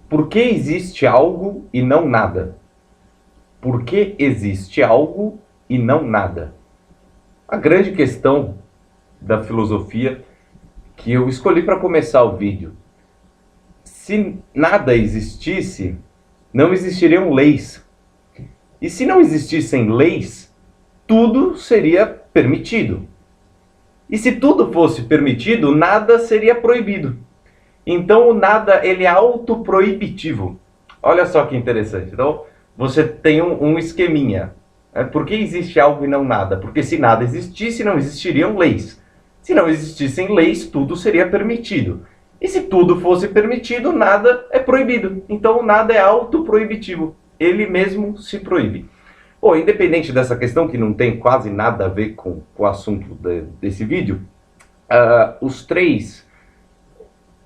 Por que existe algo e não nada? Por que existe algo e não nada? A grande questão da filosofia que eu escolhi para começar o vídeo. Se nada existisse, não existiriam leis. E se não existissem leis, tudo seria permitido. E se tudo fosse permitido, nada seria proibido. Então o nada, ele é autoproibitivo. Olha só que interessante. Então você tem um esqueminha. Por que existe algo e não nada? Porque se nada existisse, não existiriam leis. Se não existissem leis, tudo seria permitido. E se tudo fosse permitido, nada é proibido. Então o nada é autoproibitivo. Ele mesmo se proíbe. Bom, independente dessa questão, que não tem quase nada a ver com o assunto desse vídeo, os três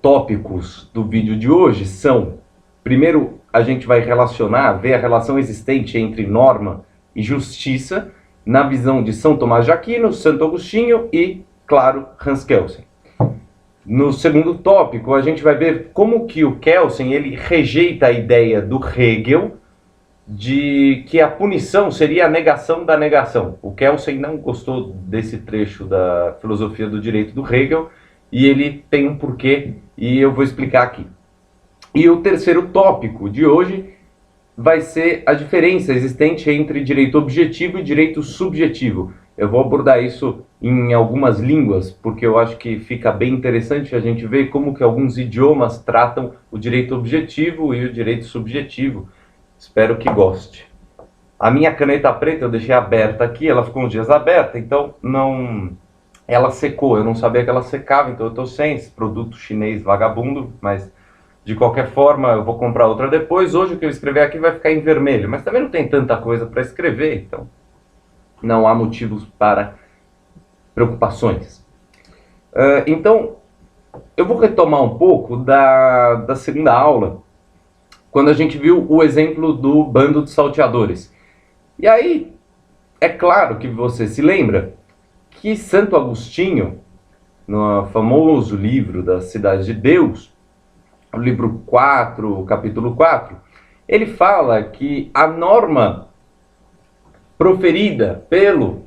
tópicos do vídeo de hoje são: primeiro, a gente vai ver a relação existente entre norma e justiça, na visão de São Tomás de Aquino, Santo Agostinho e, claro, Hans Kelsen. No segundo tópico, a gente vai ver como que o Kelsen ele rejeita a ideia do Hegel de que a punição seria a negação da negação. O Kelsen não gostou desse trecho da filosofia do direito do Hegel, e ele tem um porquê, e eu vou explicar aqui. E o terceiro tópico de hoje vai ser a diferença existente entre direito objetivo e direito subjetivo. Eu vou abordar isso em algumas línguas, porque eu acho que fica bem interessante a gente ver como que alguns idiomas tratam o direito objetivo e o direito subjetivo. Espero que goste. A minha caneta preta eu deixei aberta aqui, ela ficou uns dias aberta, então não... Ela secou, eu não sabia que ela secava, então eu estou sem esse produto chinês vagabundo, mas de qualquer forma eu vou comprar outra depois. Hoje o que eu escrever aqui vai ficar em vermelho, mas também não tem tanta coisa para escrever, então não há motivos para preocupações. Então, eu vou retomar um pouco da segunda aula, quando a gente viu o exemplo do bando de salteadores. E aí, é claro que você se lembra que Santo Agostinho, no famoso livro da Cidade de Deus, o livro 4, capítulo 4, ele fala que a norma proferida pelo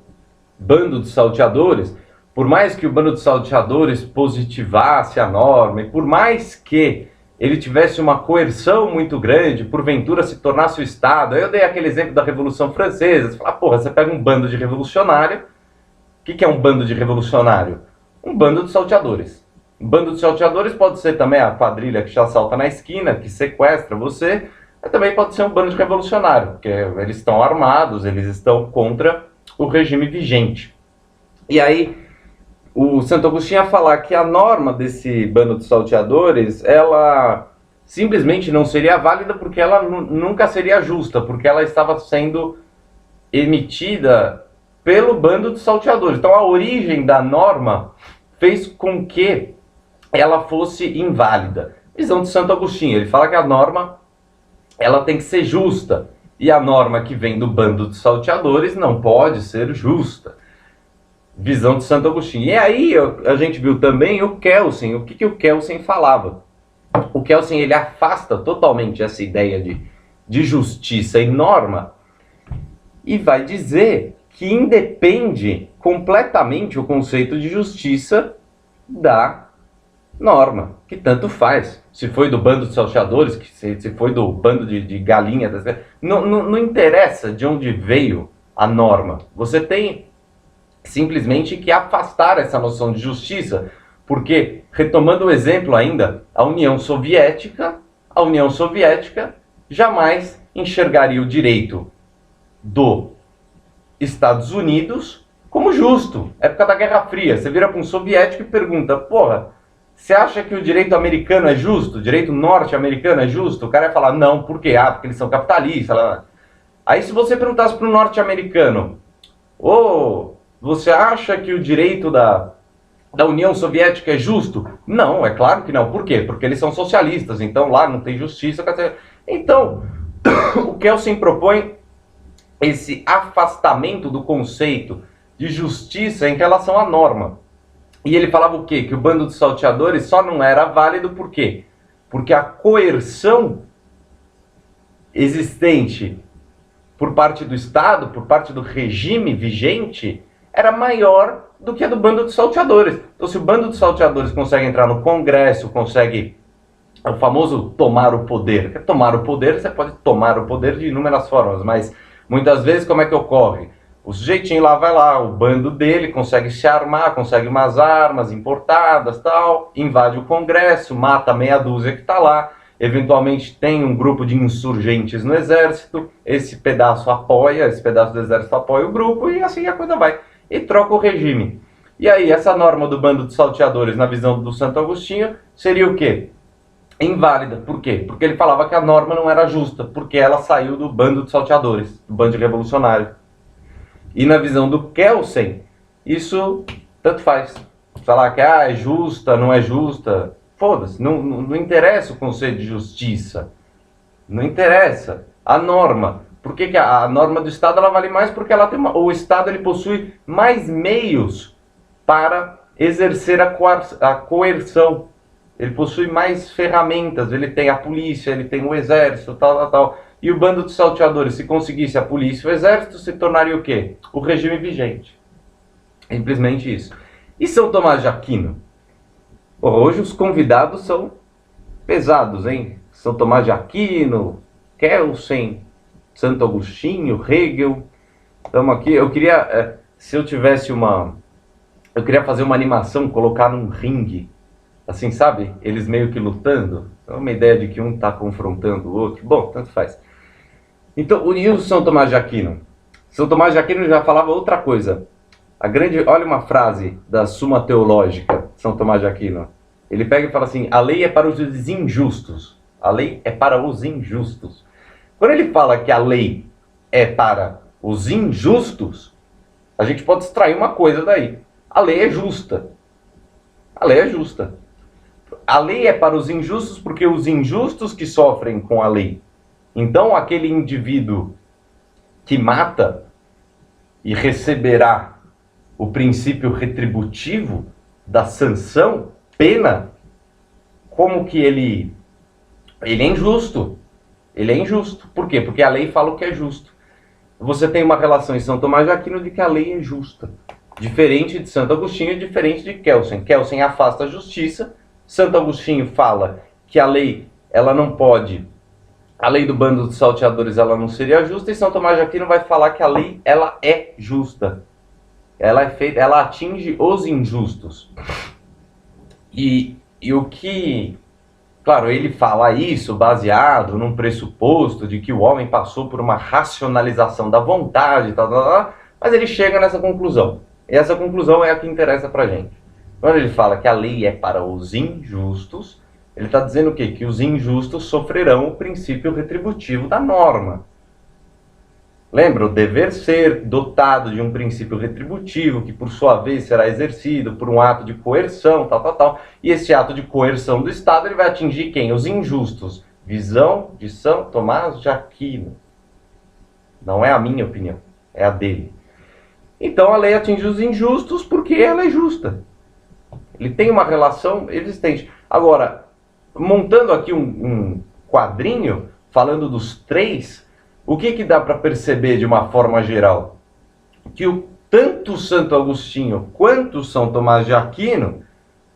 bando de salteadores, por mais que o bando de salteadores positivasse a norma, e por mais que ele tivesse uma coerção muito grande, porventura se tornasse o Estado. Aí eu dei aquele exemplo da Revolução Francesa. Você fala, porra, você pega um bando de revolucionário. O que é um bando de revolucionário? Um bando de salteadores. Um bando de salteadores pode ser também a quadrilha que te assalta na esquina, que sequestra você, mas também pode ser um bando de revolucionário, porque eles estão armados, eles estão contra o regime vigente. E aí, o Santo Agostinho ia falar que a norma desse bando de salteadores, ela simplesmente não seria válida porque ela nunca seria justa, porque ela estava sendo emitida pelo bando de salteadores. Então a origem da norma fez com que ela fosse inválida. Visão de Santo Agostinho, ele fala que a norma ela tem que ser justa, e a norma que vem do bando de salteadores não pode ser justa. Visão de Santo Agostinho. E aí a gente viu também o Kelsen. O que o Kelsen falava? O Kelsen ele afasta totalmente essa ideia de justiça e norma e vai dizer que independe completamente o conceito de justiça da norma, que tanto faz. Se foi do bando de salteadores, se foi do bando de galinha, não interessa de onde veio a norma. Você tem simplesmente que afastar essa noção de justiça, porque, retomando o exemplo ainda, a União Soviética jamais enxergaria o direito dos Estados Unidos como justo. Época da Guerra Fria, você vira para um soviético e pergunta, porra, você acha que o direito americano é justo? O direito norte-americano é justo? O cara vai falar, não, por quê? Porque eles são capitalistas. Aí se você perguntasse para o norte-americano, você acha que o direito da União Soviética é justo? Não, é claro que não. Por quê? Porque eles são socialistas, então lá não tem justiça. Então, o Kelsen propõe esse afastamento do conceito de justiça em relação à norma. E ele falava o quê? Que o bando de salteadores só não era válido por quê? Porque a coerção existente por parte do Estado, por parte do regime vigente, era maior do que a do bando de salteadores. Então, se o bando de salteadores consegue entrar no Congresso, consegue o famoso tomar o poder. Tomar o poder, você pode tomar o poder de inúmeras formas, mas muitas vezes como é que ocorre? O sujeitinho lá vai lá, o bando dele consegue se armar, consegue umas armas importadas, tal, invade o Congresso, mata meia dúzia que está lá, eventualmente tem um grupo de insurgentes no exército, esse pedaço do exército apoia o grupo e assim a coisa vai. E troca o regime. E aí, essa norma do bando de salteadores, na visão do Santo Agostinho, seria o quê? Inválida. Por quê? Porque ele falava que a norma não era justa, porque ela saiu do bando de salteadores, do bando de revolucionários. E na visão do Kelsen, isso tanto faz. Falar que é justa, não é justa, foda-se, não interessa o conceito de justiça. Não interessa. A norma. Por que a norma do Estado ela vale mais? Porque ela tem o Estado ele possui mais meios para exercer a coerção. Ele possui mais ferramentas, ele tem a polícia, ele tem o exército, tal. E o bando de salteadores, se conseguisse a polícia e o exército, se tornaria o quê? O regime vigente. Simplesmente isso. E São Tomás de Aquino? Hoje os convidados são pesados, hein? São Tomás de Aquino, Kelsen, Santo Agostinho, Hegel. Estamos aqui. Eu queria, se eu tivesse eu queria fazer uma animação, colocar num ringue. Assim, sabe? Eles meio que lutando. É uma ideia de que um está confrontando o outro. Bom, tanto faz. Então, e o São Tomás de Aquino? São Tomás de Aquino já falava outra coisa. Olha uma frase da Suma Teológica, São Tomás de Aquino. Ele pega e fala assim, a lei é para os injustos. A lei é para os injustos. Quando ele fala que a lei é para os injustos, a gente pode extrair uma coisa daí. A lei é justa. A lei é justa. A lei é para os injustos porque os injustos que sofrem com a lei. Então, aquele indivíduo que mata e receberá o princípio retributivo da sanção, pena, como que ele é injusto. Ele é injusto. Por quê? Porque a lei fala o que é justo. Você tem uma relação em São Tomás de Aquino de que a lei é justa. Diferente de Santo Agostinho e diferente de Kelsen. Kelsen afasta a justiça. Santo Agostinho fala que a lei, ela não pode... A lei do bando dos salteadores, ela não seria justa. E São Tomás de Aquino vai falar que a lei, ela é justa. Ela é feita, ela atinge os injustos. E o que... Claro, ele fala isso baseado num pressuposto de que o homem passou por uma racionalização da vontade, mas ele chega nessa conclusão. E essa conclusão é a que interessa pra gente. Quando ele fala que a lei é para os injustos, ele está dizendo o quê? Que os injustos sofrerão o princípio retributivo da norma. Lembra? O dever ser dotado de um princípio retributivo, que por sua vez será exercido por um ato de coerção, tal. E esse ato de coerção do Estado, ele vai atingir quem? Os injustos. Visão de São Tomás de Aquino. Não é a minha opinião, é a dele. Então a lei atinge os injustos porque ela é justa. Ele tem uma relação existente. Agora, montando aqui um quadrinho, falando dos três... O que dá para perceber de uma forma geral? Que tanto Santo Agostinho quanto São Tomás de Aquino,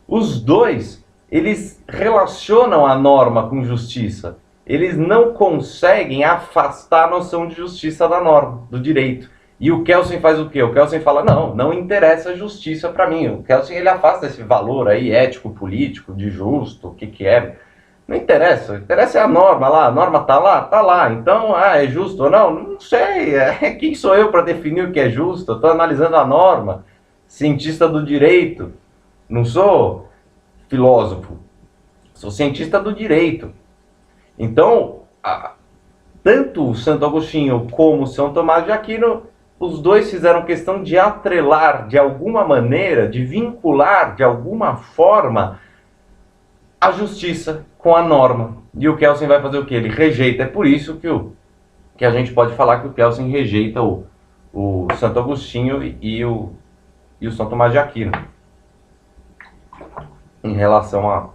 os dois, eles relacionam a norma com justiça. Eles não conseguem afastar a noção de justiça da norma, do direito. E o Kelsen faz o quê? O Kelsen fala, não interessa a justiça para mim. O Kelsen, ele afasta esse valor aí ético, político, de justo, o que é... Não interessa, interessa é a norma lá, a norma tá lá, então, é justo ou não? Não sei, quem sou eu para definir o que é justo? Eu estou analisando a norma, cientista do direito, não sou filósofo, sou cientista do direito. Então, tanto o Santo Agostinho como o São Tomás de Aquino, os dois fizeram questão de atrelar de alguma maneira, de vincular de alguma forma a justiça com a norma. E o Kelsen vai fazer o que? Ele rejeita. É por isso que a gente pode falar que o Kelsen rejeita o Santo Agostinho e o São Tomás de Aquino em relação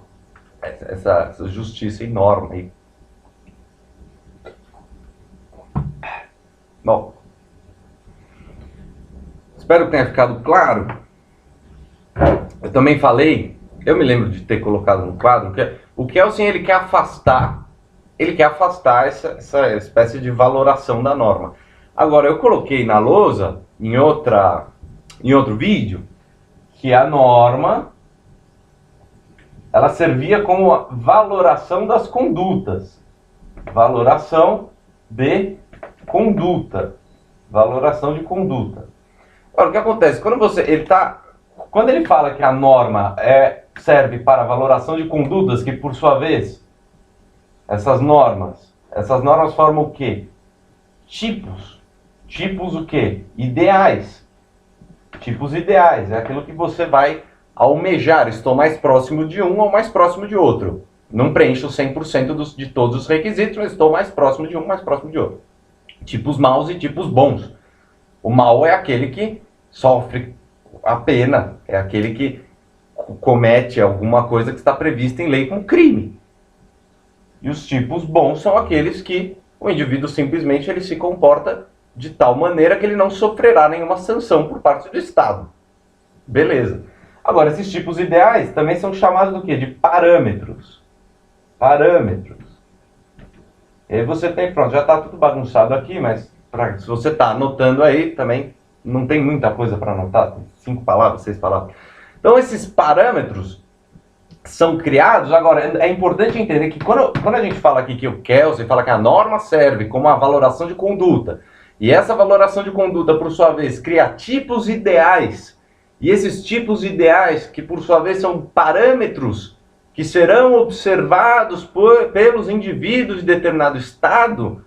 essa justiça enorme aí. Bom, espero que tenha ficado claro. Eu também falei, eu me lembro de ter colocado no quadro, que o Kelsen ele quer afastar essa espécie de valoração da norma. Agora, eu coloquei na lousa, em outro vídeo, que a norma ela servia como valoração das condutas. Valoração de conduta. Valoração de conduta. Agora, o que acontece? Quando ele fala que a norma serve para valoração de condutas, que por sua vez, essas normas formam o quê? Tipos. Tipos o quê? Ideais. Tipos ideais. É aquilo que você vai almejar. Estou mais próximo de um ou mais próximo de outro. Não preencho 100% de todos os requisitos, mas estou mais próximo de um, mais próximo de outro. Tipos maus e tipos bons. O mau é aquele que sofre a pena, é aquele que comete alguma coisa que está prevista em lei como crime. E os tipos bons são aqueles que o indivíduo simplesmente ele se comporta de tal maneira que ele não sofrerá nenhuma sanção por parte do Estado. Beleza. Agora, esses tipos ideais também são chamados do quê? De parâmetros. Parâmetros. E aí você tem, pronto, já está tudo bagunçado aqui, mas se você está anotando aí, também não tem muita coisa para anotar, tem 5 palavras, 6 palavras. Então esses parâmetros são criados, agora é importante entender que quando a gente fala aqui que o Kelsen fala que a norma serve como uma valoração de conduta, e essa valoração de conduta, por sua vez, cria tipos ideais, e esses tipos ideais, que por sua vez são parâmetros que serão observados pelos indivíduos de determinado estado,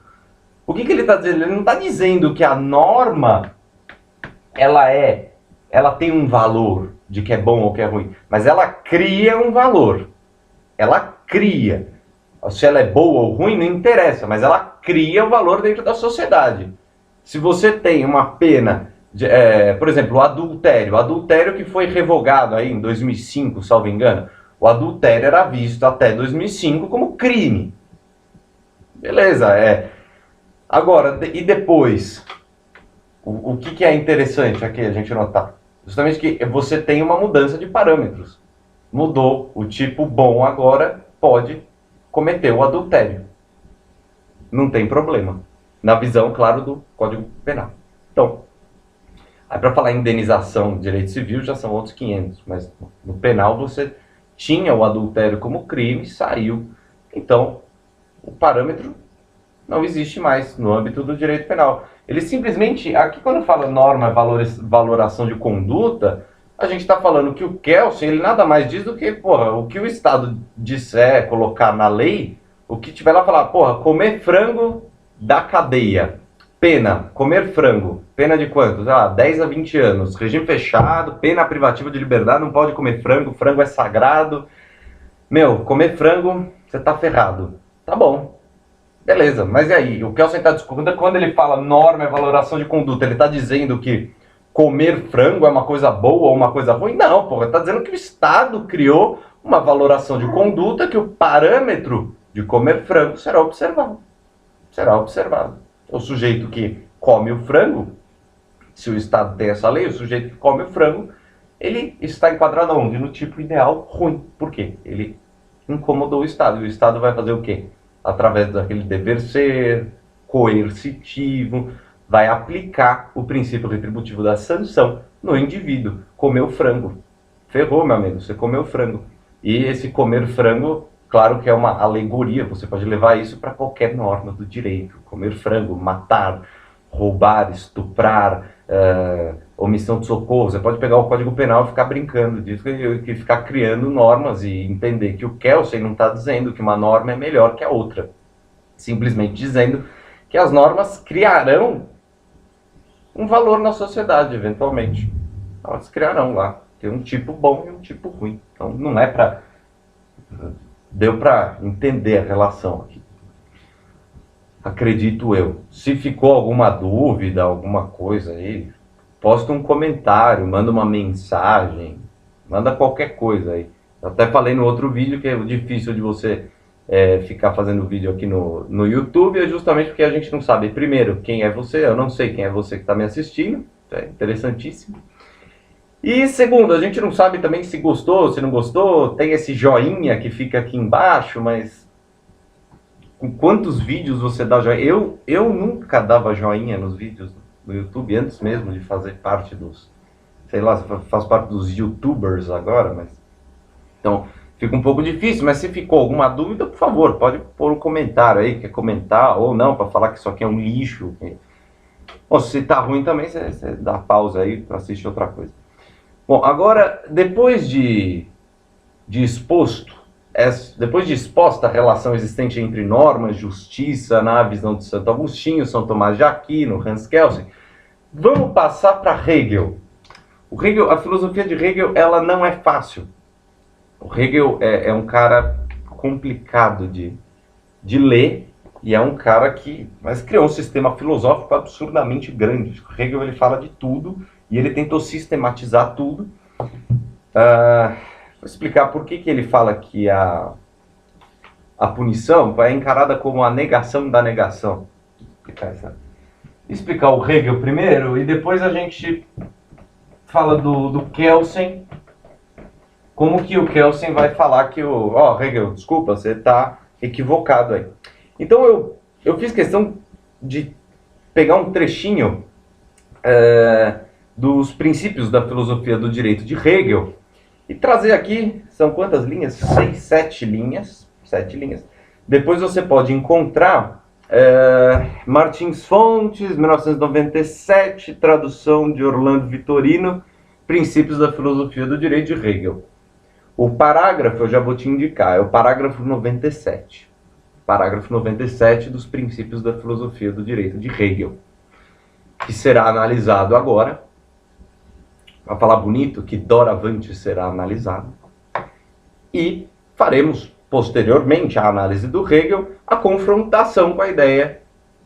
o que ele está dizendo? Ele não está dizendo que a norma ela tem um valor de que é bom ou que é ruim, mas ela cria um valor. Ela cria. Se ela é boa ou ruim, não interessa, mas ela cria o valor dentro da sociedade. Se você tem uma pena, por exemplo, o adultério que foi revogado aí em 2005, salvo engano, o adultério era visto até 2005 como crime. Beleza, Agora, e depois? O que é interessante aqui a gente notar? Justamente que você tem uma mudança de parâmetros. Mudou, o tipo bom agora pode cometer o adultério. Não tem problema. Na visão, claro, do Código Penal. Então, aí para falar em indenização de direito civil já são outros 500, mas no penal você tinha o adultério como crime, saiu. Então, o parâmetro não existe mais no âmbito do direito penal. Ele simplesmente, aqui quando fala norma, valoração de conduta, a gente está falando que o Kelsen, ele nada mais diz do que, o que o Estado disser, colocar na lei, o que tiver lá falar, comer frango da cadeia. Pena, comer frango. Pena de quanto? 10 a 20 anos. Regime fechado, pena privativa de liberdade, não pode comer frango, frango é sagrado. Comer frango, você tá ferrado. Tá bom. Beleza, mas e aí? O Kelsen está discutindo, quando ele fala norma e valoração de conduta, ele está dizendo que comer frango é uma coisa boa ou uma coisa ruim? Não, ele está dizendo que o Estado criou uma valoração de conduta que o parâmetro de comer frango será observado. Será observado. O sujeito que come o frango, se o Estado tem essa lei, o sujeito que come o frango, ele está enquadrado onde? No tipo ideal ruim. Por quê? Ele incomodou o Estado. E o Estado vai fazer o quê? Através daquele dever ser coercitivo, vai aplicar o princípio retributivo da sanção no indivíduo. Comeu frango. Ferrou, meu amigo, você comeu frango. E esse comer frango, claro que é uma alegoria, você pode levar isso para qualquer norma do direito. Comer frango, matar, roubar, estuprar, omissão de socorro. Você pode pegar o Código Penal e ficar brincando disso, e ficar criando normas e entender que o Kelsen não está dizendo que uma norma é melhor que a outra. Simplesmente dizendo que as normas criarão um valor na sociedade, eventualmente. Elas criarão lá. Tem um tipo bom e um tipo ruim. Então não é para... Deu para entender a relação aqui. Acredito eu. Se ficou alguma dúvida, alguma coisa aí, posta um comentário, manda uma mensagem, manda qualquer coisa aí. Eu até falei no outro vídeo que é difícil de você ficar fazendo vídeo aqui no YouTube, é justamente porque a gente não sabe, primeiro, quem é você, eu não sei quem é você que está me assistindo, é interessantíssimo. E segundo, a gente não sabe também se gostou, se não gostou, tem esse joinha que fica aqui embaixo, mas com quantos vídeos você dá joinha? Eu nunca dava joinha nos vídeos do YouTube, antes mesmo de fazer parte dos, sei lá, faz parte dos YouTubers agora, mas... Então, fica um pouco difícil, mas se ficou alguma dúvida, por favor, pode pôr um comentário aí, quer comentar ou não, para falar que isso aqui é um lixo. Ou se tá ruim também, você dá pausa aí para assistir outra coisa. Bom, agora, depois de exposta a relação existente entre norma, justiça, na visão de Santo Agostinho, São Tomás de Aquino, Hans Kelsen, vamos passar para Hegel. A filosofia de Hegel, ela não é fácil. O Hegel é um cara complicado de ler, e é um cara que criou um sistema filosófico absurdamente grande. O Hegel, ele fala de tudo, e ele tentou sistematizar tudo. Vou explicar por que ele fala que a punição é encarada como a negação da negação. Explicar o Hegel primeiro, e depois a gente fala do Kelsen, como que o Kelsen vai falar que Hegel, desculpa, você está equivocado aí. Então eu fiz questão de pegar um trechinho dos princípios da filosofia do direito de Hegel e trazer aqui, são quantas linhas? 7 linhas. Depois você pode encontrar Martins Fontes, 1997, tradução de Orlando Vitorino, Princípios da Filosofia do Direito de Hegel. O parágrafo, eu já vou te indicar, é o parágrafo 97. Parágrafo 97 dos Princípios da Filosofia do Direito de Hegel, que será analisado agora, para falar bonito, que doravante será analisado, e faremos posteriormente à análise do Hegel, a confrontação com a ideia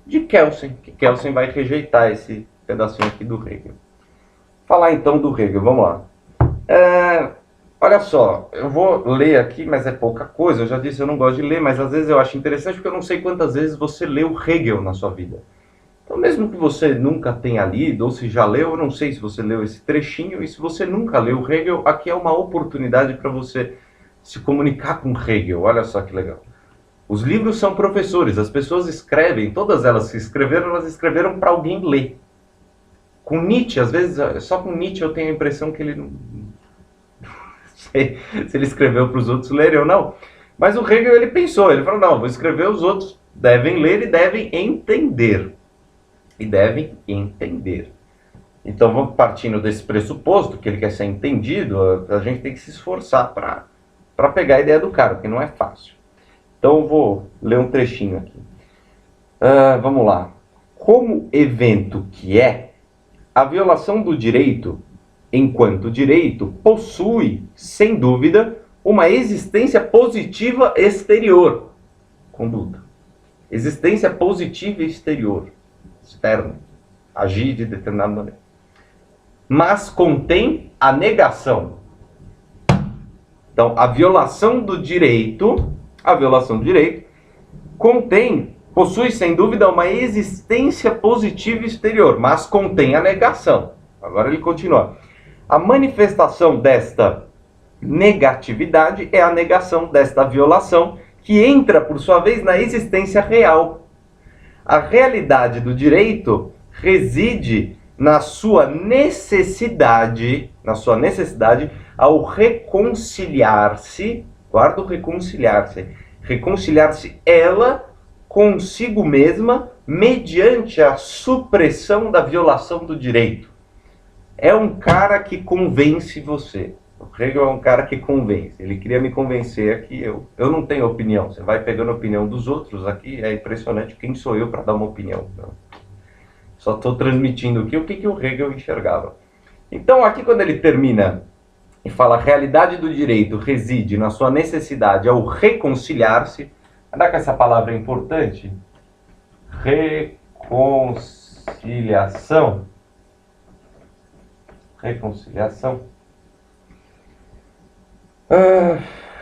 de Kelsen, que Kelsen vai rejeitar esse pedacinho aqui do Hegel. Falar então do Hegel, vamos lá. Olha só, eu vou ler aqui, mas é pouca coisa. Eu já disse, eu não gosto de ler, mas às vezes eu acho interessante porque eu não sei quantas vezes você leu Hegel na sua vida. Então, mesmo que você nunca tenha lido, ou se já leu, eu não sei se você leu esse trechinho, e se você nunca leu Hegel, aqui é uma oportunidade para você se comunicar com Hegel. Olha só que legal. Os livros são professores, as pessoas escrevem, todas elas que escreveram, elas escreveram para alguém ler. Com Nietzsche, às vezes, só com Nietzsche eu tenho a impressão que ele não... sei se ele escreveu para os outros lerem ou não. Mas o Hegel, ele pensou, ele falou, não, vou escrever, os outros devem ler e devem entender. Então, vamos partindo desse pressuposto, que ele quer ser entendido, a gente tem que se esforçar para pegar a ideia do cara, porque não é fácil. Então, eu vou ler um trechinho aqui. Vamos lá. Como evento que é, a violação do direito, enquanto direito, possui, sem dúvida, uma existência positiva exterior. Conduta. Existência positiva exterior. Externo. Agir de determinada maneira. Mas contém a negação. Então, a violação do direito possui, sem dúvida, uma existência positiva exterior, mas contém a negação. Agora ele continua. A manifestação desta negatividade é a negação desta violação, que entra, por sua vez, na existência real. A realidade do direito reside na sua necessidade ao reconciliar-se, guarda o reconciliar-se ela consigo mesma mediante a supressão da violação do direito. É um cara que convence você. O Hegel é um cara que convence. Ele queria me convencer aqui. Eu não tenho opinião. Você vai pegando a opinião dos outros aqui. É impressionante. Quem sou eu para dar uma opinião? Só estou transmitindo aqui o que o Hegel enxergava. Então, aqui quando ele termina e fala a realidade do direito reside na sua necessidade ao reconciliar-se. Olha que essa palavra é importante. Reconciliação.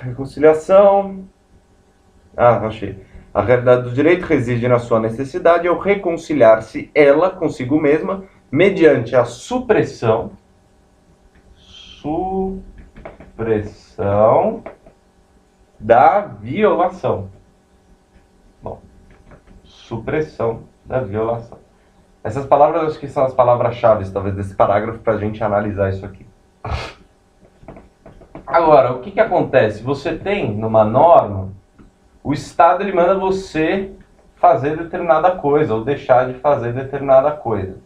Reconciliação. Achei. A realidade do direito reside na sua necessidade ao reconciliar-se ela consigo mesma mediante a supressão da violação. Bom, supressão da violação. Essas palavras acho que são as palavras-chave, talvez, desse parágrafo para a gente analisar isso aqui. Agora, o que acontece? Você tem, numa norma, o Estado ele manda você fazer determinada coisa ou deixar de fazer determinada coisa.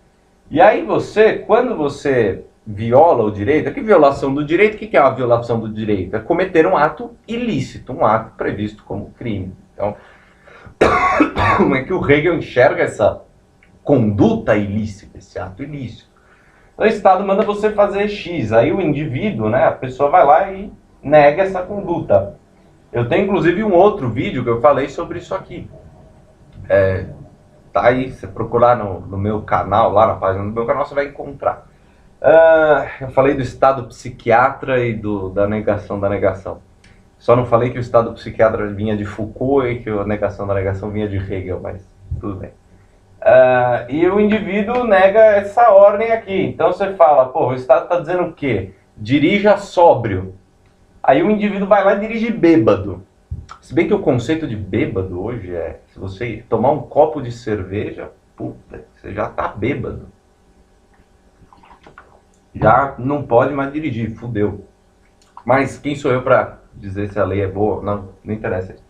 E aí você, quando você viola o direito, que violação do direito, o que é uma violação do direito? É cometer um ato ilícito, um ato previsto como crime. Então, como é que o Hegel enxerga essa conduta ilícita, esse ato ilícito? Então, o Estado manda você fazer X, aí o indivíduo, né, a pessoa vai lá e nega essa conduta. Eu tenho inclusive um outro vídeo que eu falei sobre isso aqui. Tá aí, se você procurar no meu canal, lá na página do meu canal, você vai encontrar. Eu falei do estado psiquiatra e da negação da negação. Só não falei que o estado psiquiatra vinha de Foucault e que a negação da negação vinha de Hegel, mas tudo bem. E o indivíduo nega essa ordem aqui. Então você fala, pô, o Estado está dizendo o quê? Dirija sóbrio. Aí o indivíduo vai lá e dirige bêbado. Se bem que o conceito de bêbado hoje é, se você tomar um copo de cerveja, puta, você já tá bêbado. Já não pode mais dirigir, fudeu. Mas quem sou eu para dizer se a lei é boa? Não interessa isso.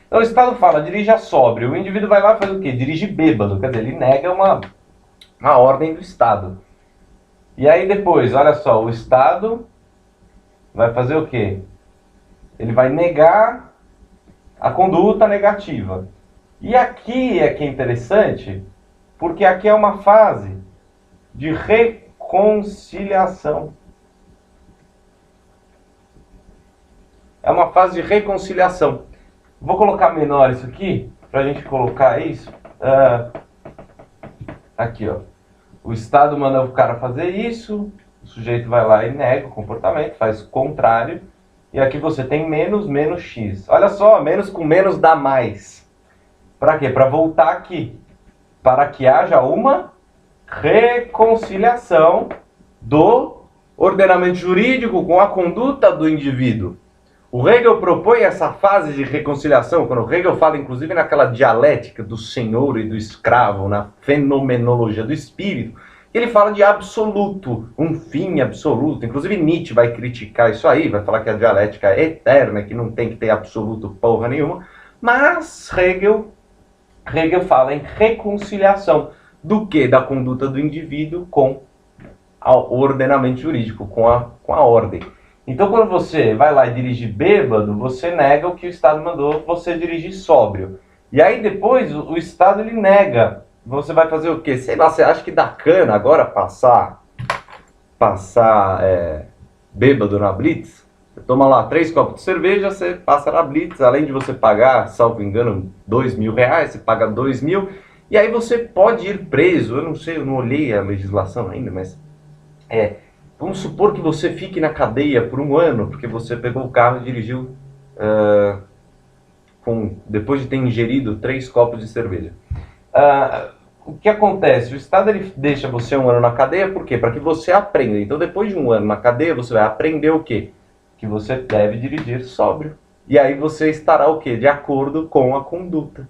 Então o Estado fala, dirija sóbrio. O indivíduo vai lá e faz o quê? Dirige bêbado. Quer dizer, ele nega uma ordem do Estado. E aí depois, olha só, o Estado vai fazer o quê? Ele vai negar a conduta negativa. E aqui é que é interessante, porque aqui é uma fase de reconciliação. É uma fase de reconciliação. Vou colocar menor isso aqui, para a gente colocar isso. Aqui, ó. O Estado manda o cara fazer isso, o sujeito vai lá e nega o comportamento, faz o contrário. E aqui você tem menos x. Olha só, menos com menos dá mais. Para quê? Para voltar aqui. Para que haja uma reconciliação do ordenamento jurídico com a conduta do indivíduo. O Hegel propõe essa fase de reconciliação, quando o Hegel fala, inclusive, naquela dialética do senhor e do escravo, na fenomenologia do espírito, ele fala de absoluto, um fim absoluto. Inclusive Nietzsche vai criticar isso aí, vai falar que a dialética é eterna, que não tem que ter absoluto porra nenhuma. Mas Hegel fala em reconciliação do que? Da conduta do indivíduo com o ordenamento jurídico, com a ordem. Então, quando você vai lá e dirige bêbado, você nega o que o Estado mandou você dirigir sóbrio. E aí depois o Estado ele nega. Você vai fazer o quê? Sei lá, você acha que dá cana agora passar bêbado na Blitz? Você toma lá 3 copos de cerveja, você passa na Blitz, além de você pagar, salvo engano, R$2.000, você paga 2.000, e aí você pode ir preso. Eu não sei, eu não olhei a legislação ainda, mas vamos supor que você fique na cadeia por 1 ano, porque você pegou o carro e dirigiu depois de ter ingerido 3 copos de cerveja. O que acontece? O Estado ele deixa você 1 ano na cadeia, por quê? Para que você aprenda. Então, depois de 1 ano na cadeia, você vai aprender o quê? Que você deve dirigir sóbrio. E aí você estará o quê? De acordo com a conduta.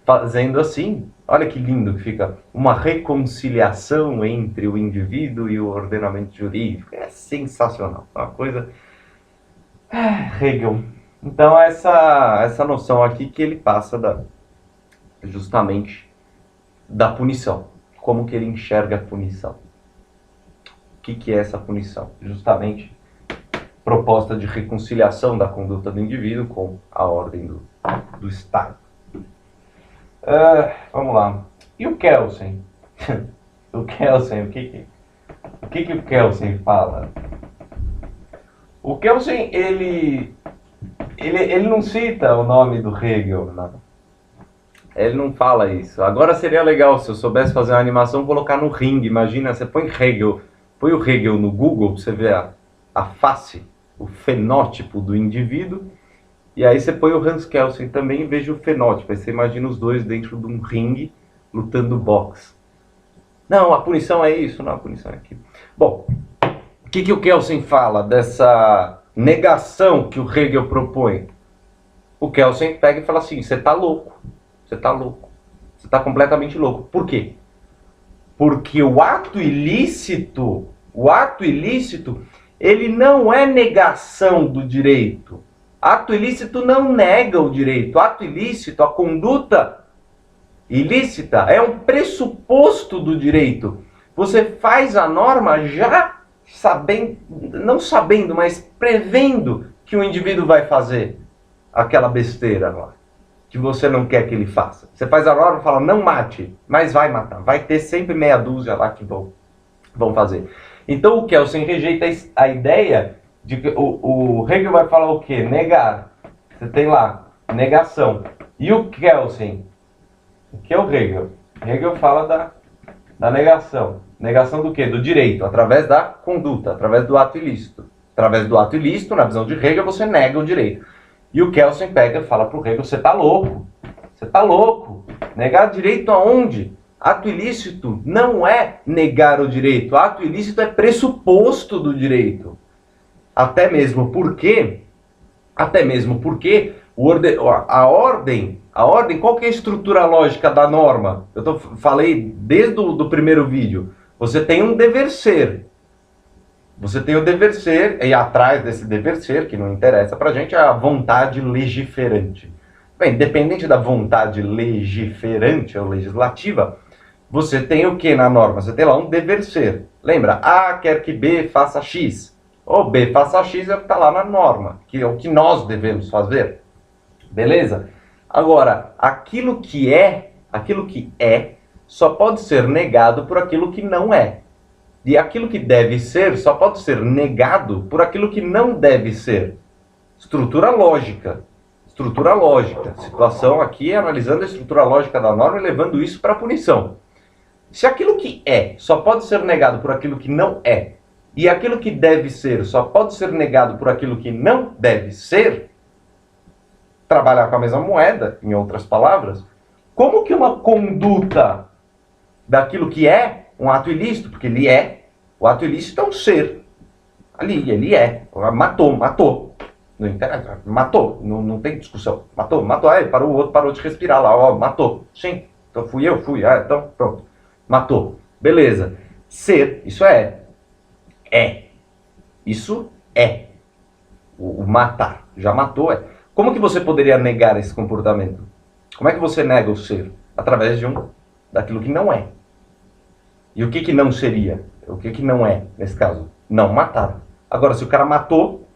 Fazendo assim, olha que lindo que fica, uma reconciliação entre o indivíduo e o ordenamento jurídico. É sensacional, é uma coisa... Hegel. Então, essa noção aqui que ele passa justamente da punição. Como que ele enxerga a punição? O que é essa punição? Justamente proposta de reconciliação da conduta do indivíduo com a ordem do Estado. Vamos lá. E o Kelsen? O Kelsen, o que o Kelsen fala? O Kelsen, ele não cita o nome do Hegel, não. Ele não fala isso. Agora seria legal se eu soubesse fazer uma animação, colocar no ringue. Imagina, você põe o Hegel no Google, pra você ver a face o fenótipo do indivíduo, e aí você põe o Hans Kelsen também e veja o fenótipo. Aí você imagina os dois dentro de um ringue lutando boxe. Não, a punição é isso, não, a punição é aquilo. Bom, o que o Kelsen fala dessa negação que o Hegel propõe? O Kelsen pega e fala assim, você tá louco, você tá louco, você tá completamente louco. Por quê? Porque o ato ilícito, ele não é negação do direito. Ato ilícito não nega o direito. Ato ilícito, a conduta ilícita, é um pressuposto do direito. Você faz a norma já sabendo, não sabendo, mas prevendo que o indivíduo vai fazer aquela besteira lá, que você não quer que ele faça. Você faz a norma e fala, não mate, mas vai matar. Vai ter sempre meia dúzia lá que vão fazer. Então o Kelsen rejeita a ideia de que o Hegel vai falar o quê? Negar. Você tem lá, negação. E o Kelsen, o que é o Hegel? Hegel fala da negação. Negação do quê? Do direito, através da conduta, através do ato ilícito. Através do ato ilícito, na visão de Hegel, você nega o direito. E o Kelsen pega e fala para o Hegel, você está louco. Você está louco. Negar direito aonde? Ato ilícito não é negar o direito. Ato ilícito é pressuposto do direito. Até mesmo porque a ordem, qual que é a estrutura lógica da norma? Falei desde o primeiro vídeo. Você tem um dever ser. Você tem o dever ser, e atrás desse dever ser, que não interessa pra gente, é a vontade legiferante. Bem, independente da vontade legiferante ou legislativa, você tem o que na norma? Você tem lá um dever ser. Lembra? A quer que B faça X. Ou B faça X é o que está lá na norma, que é o que nós devemos fazer. Beleza? Agora, aquilo que é, só pode ser negado por aquilo que não é. E aquilo que deve ser só pode ser negado por aquilo que não deve ser. Estrutura lógica. Estrutura lógica. Situação aqui analisando a estrutura lógica da norma e levando isso para a punição. Se aquilo que é só pode ser negado por aquilo que não é, e aquilo que deve ser só pode ser negado por aquilo que não deve ser, trabalhar com a mesma moeda, em outras palavras, como que uma conduta daquilo que é um ato ilícito, porque ele é, o ato ilícito é um ser, ali, ele é, matou, não interessa, matou, não tem discussão, matou, aí parou, o outro parou de respirar lá, ó, matou, sim, então fui, então pronto, matou, beleza, ser, isso isso é, o matar, já matou, é. Como que você poderia negar esse comportamento? Como é que você nega o ser? Através daquilo que não é. E o que não seria? O que não é, nesse caso? Não matar. Agora, se o cara matou,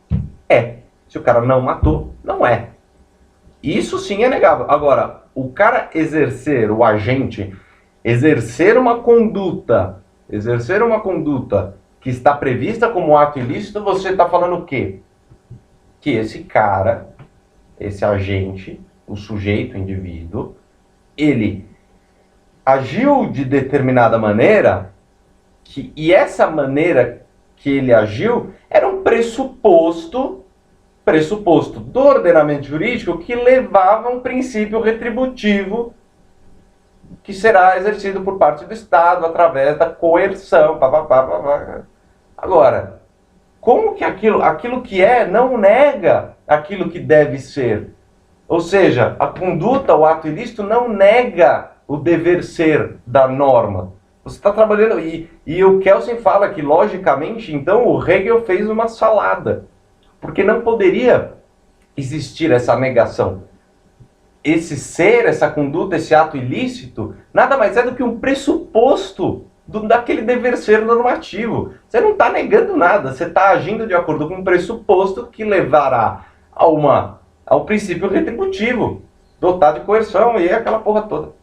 é. Se o cara não matou, não é. Isso sim é negável. Agora, o cara exercer, o agente, exercer uma conduta que está prevista como ato ilícito, você está falando o quê? Que esse cara, esse agente, o sujeito, o indivíduo, ele agiu de determinada maneira, e essa maneira que ele agiu era um pressuposto do ordenamento jurídico que levava a um princípio retributivo que será exercido por parte do Estado através da coerção. Agora, como que aquilo que é não nega aquilo que deve ser? Ou seja, a conduta, o ato ilícito não nega o dever ser da norma. Você está trabalhando... E o Kelsen fala que, logicamente, então, o Hegel fez uma salada. Porque não poderia existir essa negação. Esse ser, essa conduta, esse ato ilícito, nada mais é do que um pressuposto daquele dever ser normativo. Você não está negando nada, você está agindo de acordo com um pressuposto que levará ao princípio retributivo, dotado de coerção e aquela porra toda.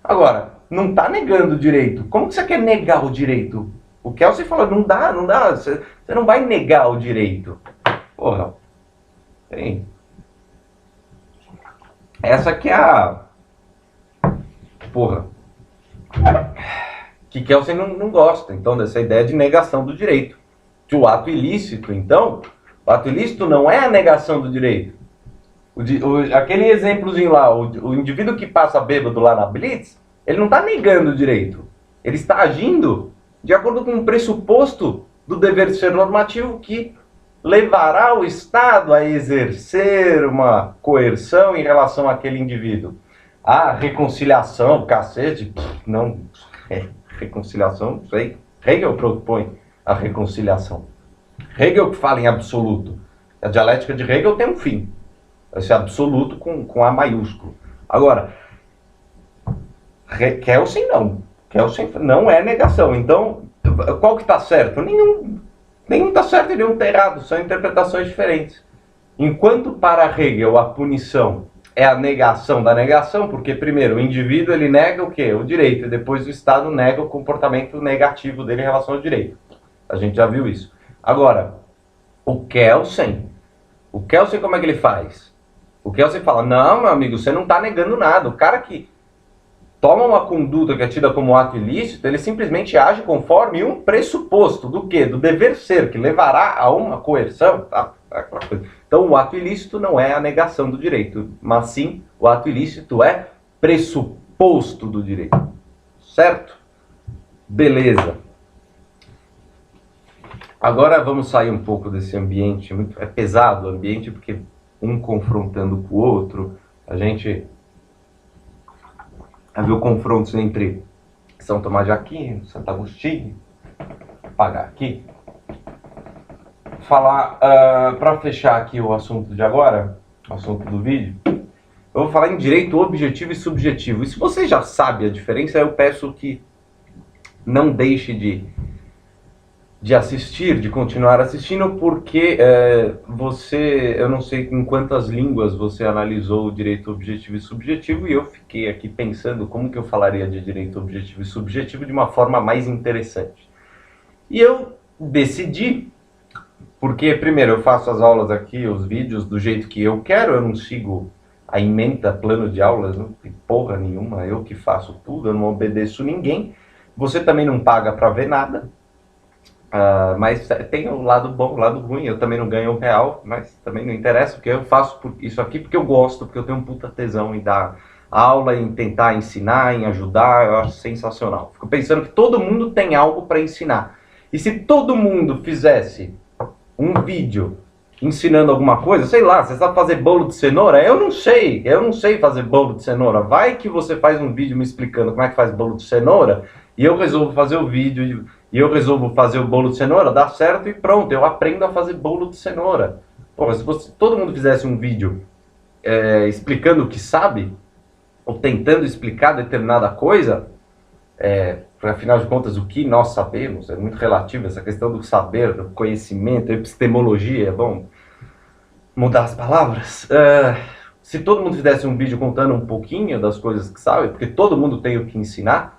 Agora, não está negando o direito. Como que você quer negar o direito? O Kelsen falou, não dá, você não vai negar o direito. Porra, tem... Essa aqui é a... Porra. Que Kelsen não gosta, então, dessa ideia de negação do direito. Que o ato ilícito, então, O ato ilícito não é a negação do direito. Aquele exemplozinho lá, o indivíduo que passa bêbado lá na blitz, ele não está negando o direito. Ele está agindo de acordo com um pressuposto do dever ser normativo que levará o Estado a exercer uma coerção em relação àquele indivíduo. A reconciliação, cacete, não, reconciliação, não sei. Hegel propõe a reconciliação. Hegel que fala em absoluto. A dialética de Hegel tem um fim. Esse absoluto com A maiúsculo. Agora, Kelsen não. Kelsen não é negação. Então, qual que está certo? Nenhum está certo e nenhum está errado. São interpretações diferentes. Enquanto para Hegel a punição é a negação da negação, porque primeiro o indivíduo ele nega o quê? O direito. E depois o Estado nega o comportamento negativo dele em relação ao direito. A gente já viu isso. Agora, o Kelsen como é que ele faz? O Kelsen fala, não, meu amigo, você não está negando nada. O cara que toma uma conduta que é tida como ato ilícito, ele simplesmente age conforme um pressuposto do quê? Do dever ser, que levará a uma coerção. Tá? Então, o ato ilícito não é a negação do direito, mas sim, o ato ilícito é pressuposto do direito. Certo? Beleza. Agora vamos sair um pouco desse ambiente, é pesado o ambiente, porque um confrontando com o outro, a gente viu confrontos entre São Tomás de Aquino, Santo Agostinho, pagar aqui. Falar, para fechar aqui o assunto de agora, o assunto do vídeo, eu vou falar em direito objetivo e subjetivo. E se você já sabe a diferença, eu peço que não deixe de assistir, de continuar assistindo, porque eu não sei em quantas línguas você analisou o direito objetivo e subjetivo, e eu fiquei aqui pensando como que eu falaria de direito objetivo e subjetivo de uma forma mais interessante. E eu decidi, porque primeiro eu faço as aulas aqui, os vídeos, do jeito que eu quero, eu não sigo a ementa plano de aulas, não tem porra nenhuma, eu que faço tudo, eu não obedeço ninguém, você também não paga para ver nada. Mas tem o lado bom, o lado ruim. Eu também não ganho R$1, mas também não interessa, porque eu faço isso aqui porque eu gosto, porque eu tenho um puta tesão em dar aula, em tentar ensinar, em ajudar. Eu acho sensacional. Fico pensando que todo mundo tem algo para ensinar. E se todo mundo fizesse um vídeo ensinando alguma coisa, sei lá, você sabe fazer bolo de cenoura? Eu não sei fazer bolo de cenoura. Vai que você faz um vídeo me explicando como é que faz bolo de cenoura, e eu resolvo fazer o vídeo, e eu resolvo fazer o bolo de cenoura, dá certo e pronto, eu aprendo a fazer bolo de cenoura. Pô, se todo mundo fizesse um vídeo explicando o que sabe, ou tentando explicar determinada coisa, afinal de contas, o que nós sabemos é muito relativo, essa questão do saber, do conhecimento, epistemologia, bom, mudar as palavras. Se todo mundo fizesse um vídeo contando um pouquinho das coisas que sabe, porque todo mundo tem o que ensinar,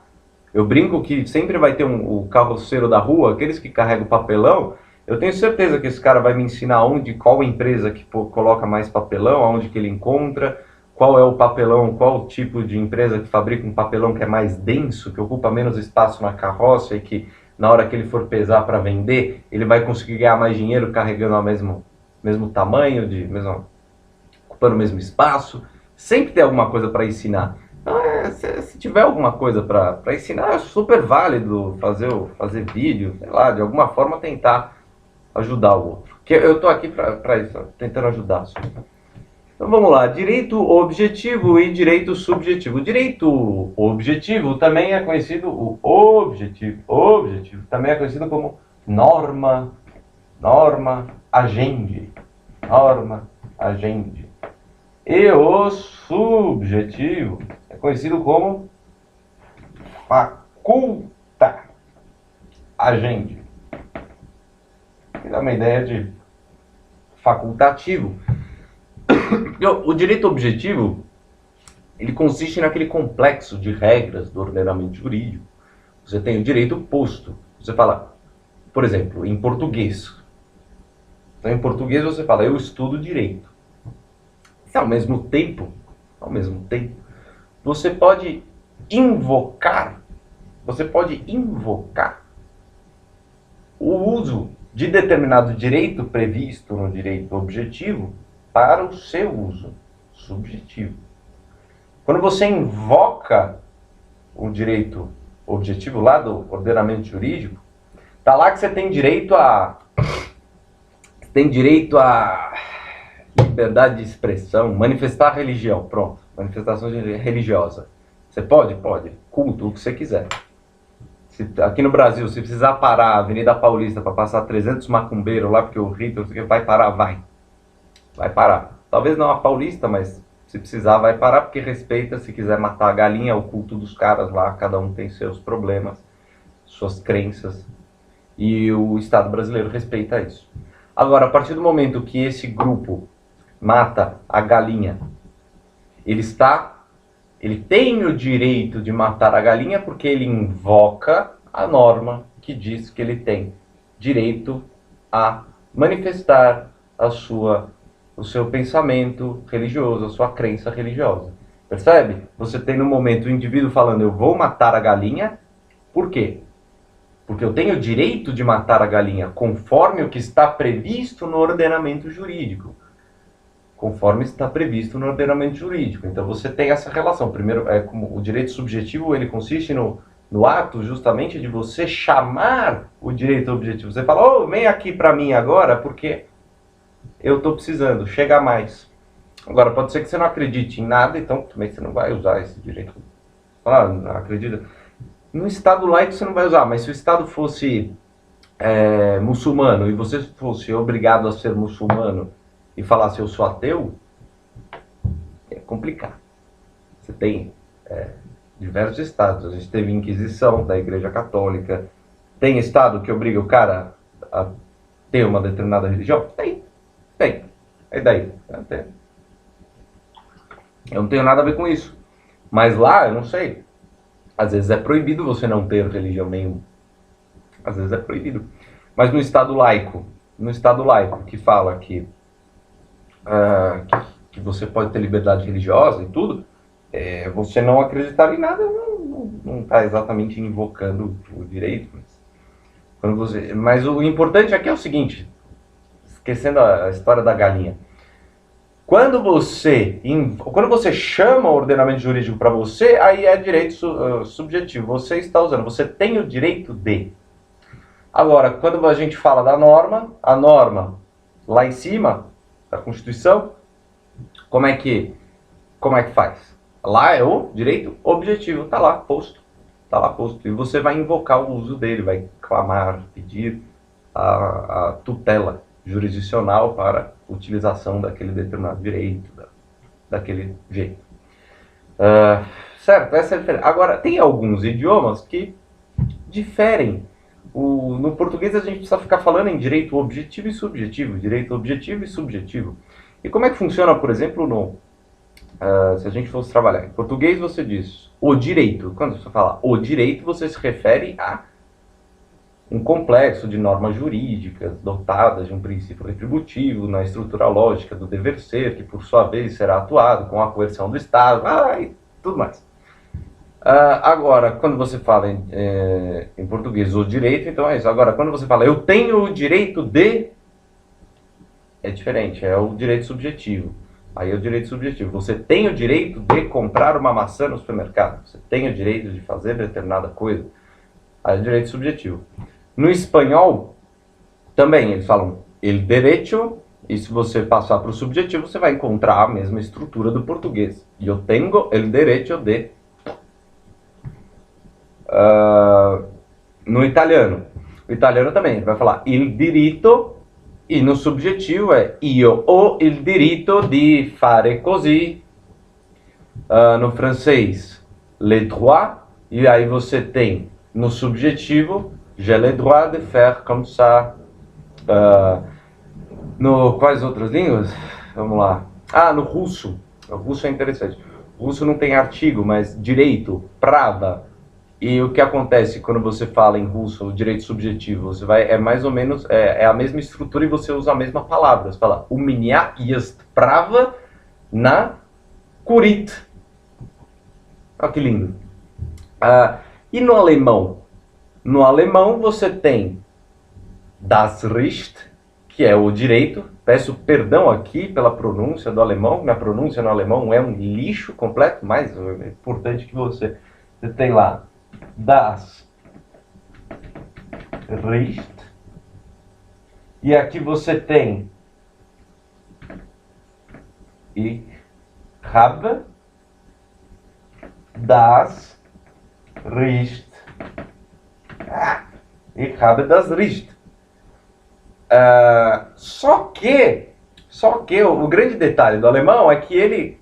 eu brinco que sempre vai ter o carroceiro da rua, aqueles que carregam o papelão, eu tenho certeza que esse cara vai me ensinar qual empresa que coloca mais papelão, aonde que ele encontra, qual é o papelão, qual o tipo de empresa que fabrica um papelão que é mais denso, que ocupa menos espaço na carroça e que na hora que ele for pesar para vender, ele vai conseguir ganhar mais dinheiro carregando o mesmo tamanho, ocupando o mesmo espaço. Sempre tem alguma coisa para ensinar. Então, se tiver alguma coisa para ensinar, é super válido fazer vídeo, sei lá, de alguma forma tentar ajudar o outro. Porque eu estou aqui para isso, tentando ajudar. Então vamos lá, direito objetivo e direito subjetivo. O direito objetivo também é conhecido, objetivo também é conhecido como norma agendi. E o subjetivo é conhecido como faculta agendi. Que dá uma ideia de facultativo. O direito objetivo, ele consiste naquele complexo de regras do ordenamento jurídico. Você tem o direito posto. Você fala, por exemplo, em português. Então, em português você fala, eu estudo direito. E ao mesmo tempo, você pode invocar o uso de determinado direito previsto no direito objetivo para o seu uso subjetivo. Quando você invoca o direito objetivo lá do ordenamento jurídico, tá lá que você tem direito a liberdade de expressão, manifestar religião, pronto, manifestação religiosa. Você pode? Pode. Culto, o que você quiser. Aqui no Brasil, se precisar parar a Avenida Paulista para passar 300 macumbeiros lá, porque o rito vai parar, vai. Vai parar. Talvez não a Paulista, mas se precisar vai parar, porque respeita, se quiser matar a galinha, é o culto dos caras lá, cada um tem seus problemas, suas crenças, e o Estado brasileiro respeita isso. Agora, a partir do momento que esse grupo mata a galinha, ele tem o direito de matar a galinha porque ele invoca a norma que diz que ele tem direito a manifestar o seu pensamento religioso, a sua crença religiosa. Percebe? Você tem no momento o indivíduo falando, eu vou matar a galinha, por quê? Porque eu tenho o direito de matar a galinha conforme o que está previsto no ordenamento jurídico. Conforme está previsto no ordenamento jurídico. Então você tem essa relação. Primeiro, como o direito subjetivo, ele consiste no ato justamente de você chamar o direito objetivo. Você fala, vem aqui para mim agora, porque eu estou precisando, chega mais. Agora, pode ser que você não acredite em nada, então também você não vai usar esse direito. Não acredita. No Estado laico você não vai usar, mas se o Estado fosse muçulmano e você fosse obrigado a ser muçulmano e falasse eu sou ateu, é complicado. Você tem diversos estados. A gente teve Inquisição da Igreja Católica. Tem estado que obriga o cara a ter uma determinada religião? Tem. E daí? Eu não tenho nada a ver com isso. Mas lá, eu não sei. Às vezes é proibido você não ter religião nenhuma. Às vezes é proibido. Mas no Estado laico que fala que você pode ter liberdade religiosa e tudo, você não acreditar em nada não está exatamente invocando o direito. Mas o importante aqui é o seguinte, esquecendo a história da galinha. Quando você chama o ordenamento jurídico para você, aí é direito subjetivo. Você está usando, você tem o direito de. Agora, quando a gente fala da norma, a norma lá em cima da Constituição, como é que faz? Lá é o direito objetivo, está lá posto. E você vai invocar o uso dele, vai clamar, pedir a tutela jurisdicional para utilização daquele determinado direito, daquele jeito. Certo? Essa é a diferença. Agora, tem alguns idiomas que diferem. No português a gente precisa ficar falando em direito objetivo e subjetivo, direito objetivo e subjetivo. E como é que funciona, por exemplo, se a gente fosse trabalhar? Em português você diz o direito. Quando você fala o direito, você se refere a um complexo de normas jurídicas dotadas de um princípio retributivo na estrutura lógica do dever ser, que por sua vez será atuado com a coerção do Estado, e tudo mais. Agora, quando você fala em português o direito, então é isso. Agora, quando você fala eu tenho o direito de, é diferente, é o direito subjetivo. Aí é o direito subjetivo. Você tem o direito de comprar uma maçã no supermercado. Você tem o direito de fazer determinada coisa. Aí é o direito subjetivo. No espanhol, também eles falam el derecho, e se você passar para o subjetivo, você vai encontrar a mesma estrutura do português. Eu tenho el derecho de. No italiano. O italiano também, ele vai falar il diritto, e no subjetivo é io ho il diritto di fare così. No francês, le droit, e aí você tem no subjetivo, j'ai le droit de faire comme ça. Quais outras línguas? Vamos lá. No russo. O russo é interessante. O russo não tem artigo, mas direito, prava. E o que acontece quando você fala em russo, o direito subjetivo? Você vai, é mais ou menos, a mesma estrutura e você usa a mesma palavra. Você fala, u меня есть право на курить. Olha que lindo. E no alemão? No alemão você tem das Recht, que é o direito. Peço perdão aqui pela pronúncia do alemão, minha pronúncia no alemão é um lixo completo, mas é importante que você tem lá das Recht, e aqui você tem ich habe das Recht. Ich habe das Recht. Só que o grande detalhe do alemão é que ele,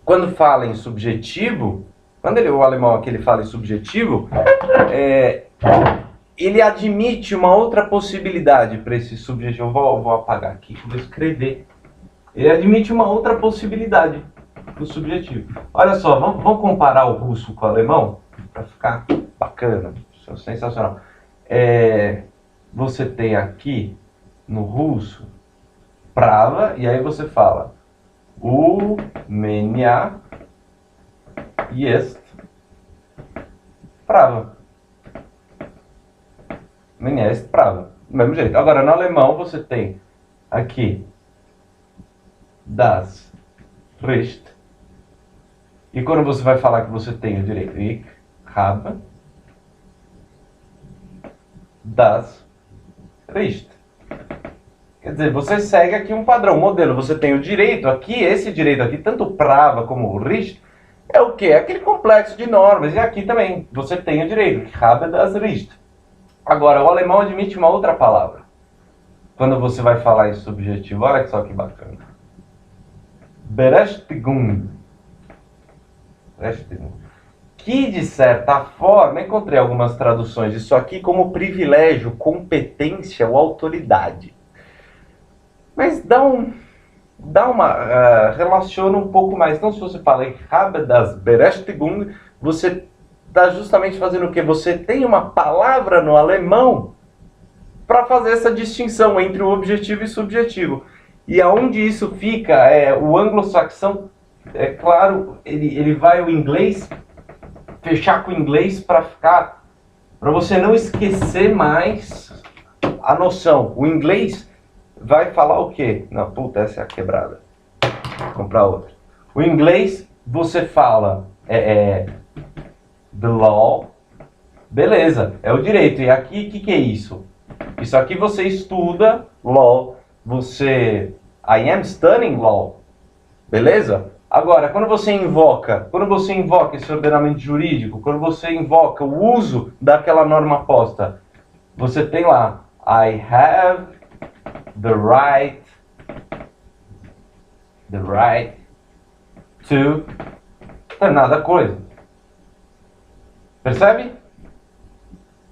quando fala em subjetivo, o alemão aqui ele fala em subjetivo, ele admite uma outra possibilidade para esse subjetivo. Eu vou apagar aqui, vou escrever. Ele admite uma outra possibilidade do subjetivo. Olha só, vamos comparar o russo com o alemão para ficar bacana, sensacional. Você tem aqui no russo prava, e aí você fala u меня есть prava. Меня есть prava. Do mesmo jeito. Agora, no alemão, você tem aqui das Recht. E quando você vai falar que você tem o direito, ich habe das Recht. Quer dizer, você segue aqui um padrão, um modelo. Você tem o direito aqui, esse direito aqui, tanto prava como o Recht, é o quê? É aquele complexo de normas. E aqui também, você tem o direito, ich habe das Recht. Agora, o alemão admite uma outra palavra. Quando você vai falar em subjetivo, olha só que bacana. Berechtigung. Que, de certa forma, encontrei algumas traduções disso aqui como privilégio, competência ou autoridade. Mas relaciona um pouco mais. Então, se você fala ich habe das Berechtigung, você está justamente fazendo o quê? Você tem uma palavra no alemão para fazer essa distinção entre o objetivo e subjetivo. E aonde isso fica, o anglo-saxão, é claro, ele vai o inglês, fechar com o inglês para você não esquecer mais a noção. O inglês vai falar o quê? Não, puta, essa é a quebrada. Vou comprar outra. O inglês, você fala, the law, beleza, é o direito. E aqui, o que é isso? Isso aqui você estuda law. I am studying law, beleza? Agora, quando você invoca esse ordenamento jurídico, quando você invoca o uso daquela norma posta, você tem lá, I have the right to determinada coisa. Percebe?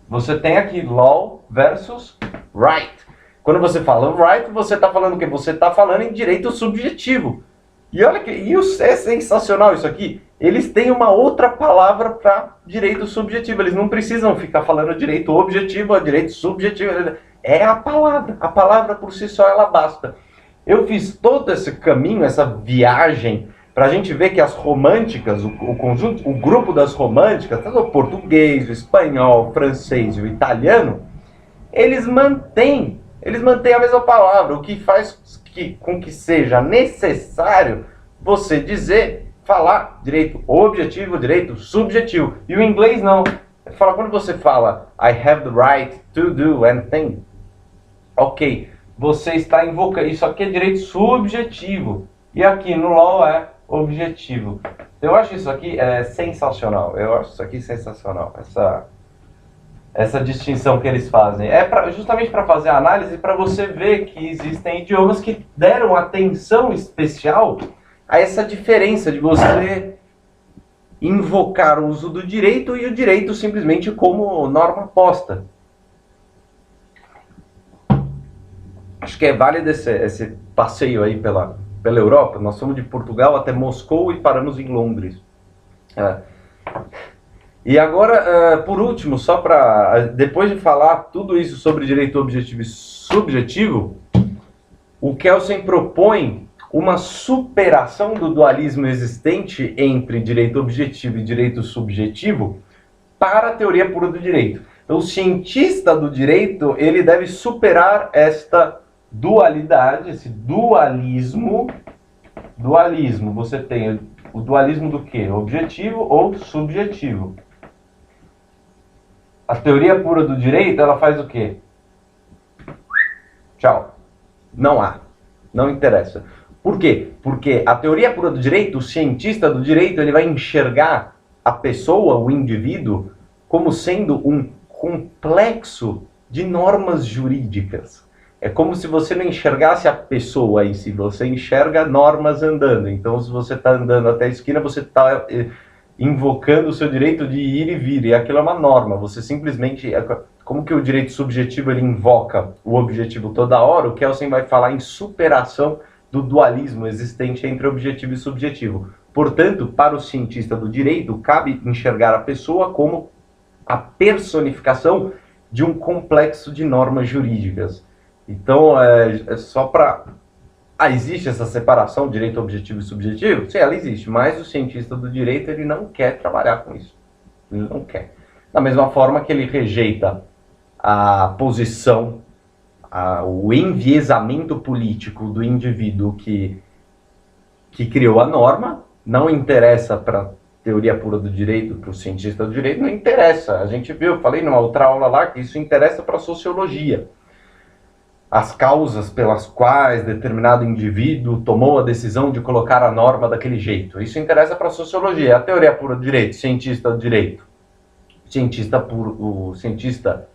Você tem aqui law versus right. Quando você fala right, você está falando o quê? Você está falando em direito subjetivo. E olha que é sensacional isso aqui. Eles têm uma outra palavra para direito subjetivo. Eles não precisam ficar falando direito objetivo ou direito subjetivo. É a palavra. A palavra por si só ela basta. Eu fiz todo esse caminho, essa viagem, para a gente ver que as românticas, o grupo das românticas, tanto o português, o espanhol, o francês e o italiano, eles mantêm a mesma palavra, o que faz com que seja necessário você falar direito objetivo, direito subjetivo. E o inglês não. Quando você fala I have the right to do anything, ok, você está invocando, isso aqui é direito subjetivo. E aqui no law é objetivo. Eu acho isso aqui sensacional. Essa distinção que eles fazem. Justamente para fazer a análise, para você ver que existem idiomas que deram atenção especial a essa diferença de você invocar o uso do direito e o direito simplesmente como norma posta. Acho que é válido esse passeio aí pela Europa. Nós fomos de Portugal até Moscou e paramos em Londres. E agora, por último, depois de falar tudo isso sobre direito objetivo e subjetivo, o Kelsen propõe uma superação do dualismo existente entre direito objetivo e direito subjetivo para a teoria pura do direito. Então, o cientista do direito, ele deve superar esta dualidade, esse dualismo. Dualismo, você tem o dualismo do quê? Objetivo ou subjetivo. A teoria pura do direito, ela faz o quê? Tchau. Não há. Não interessa. Por quê? Porque a teoria pura do direito, o cientista do direito, ele vai enxergar a pessoa, o indivíduo, como sendo um complexo de normas jurídicas. É como se você não enxergasse a pessoa em si, você enxerga normas andando. Então, se você está andando até a esquina, você está invocando o seu direito de ir e vir, e aquilo é uma norma. Você simplesmente... Como que o direito subjetivo ele invoca o objetivo toda hora, o Kelsen vai falar em superação do dualismo existente entre objetivo e subjetivo. Portanto, para o cientista do direito, cabe enxergar a pessoa como a personificação de um complexo de normas jurídicas. Então, é só para... existe essa separação, direito objetivo e subjetivo? Sim, ela existe, mas o cientista do direito ele não quer trabalhar com isso. Ele não quer. Da mesma forma que ele rejeita a posição, o enviesamento político do indivíduo que criou a norma, não interessa para a teoria pura do direito, para o cientista do direito, não interessa. A gente viu, eu falei numa outra aula lá, que isso interessa para a sociologia. As causas pelas quais determinado indivíduo tomou a decisão de colocar a norma daquele jeito. Isso interessa para a sociologia. A teoria pura do direito, cientista do direito. O cientista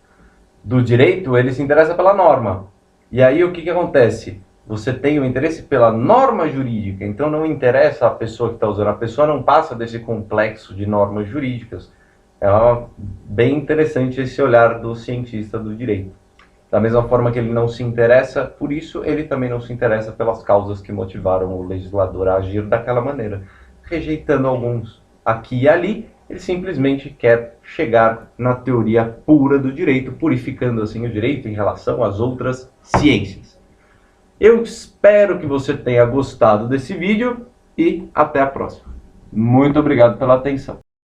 do direito, ele se interessa pela norma. E aí o que acontece? Você tem o interesse pela norma jurídica, então não interessa a pessoa que está usando. A pessoa não passa desse complexo de normas jurídicas. É bem interessante esse olhar do cientista do direito. Da mesma forma que ele não se interessa por isso, ele também não se interessa pelas causas que motivaram o legislador a agir daquela maneira. Rejeitando alguns aqui e ali, ele simplesmente quer chegar na teoria pura do direito, purificando assim o direito em relação às outras ciências. Eu espero que você tenha gostado desse vídeo e até a próxima. Muito obrigado pela atenção.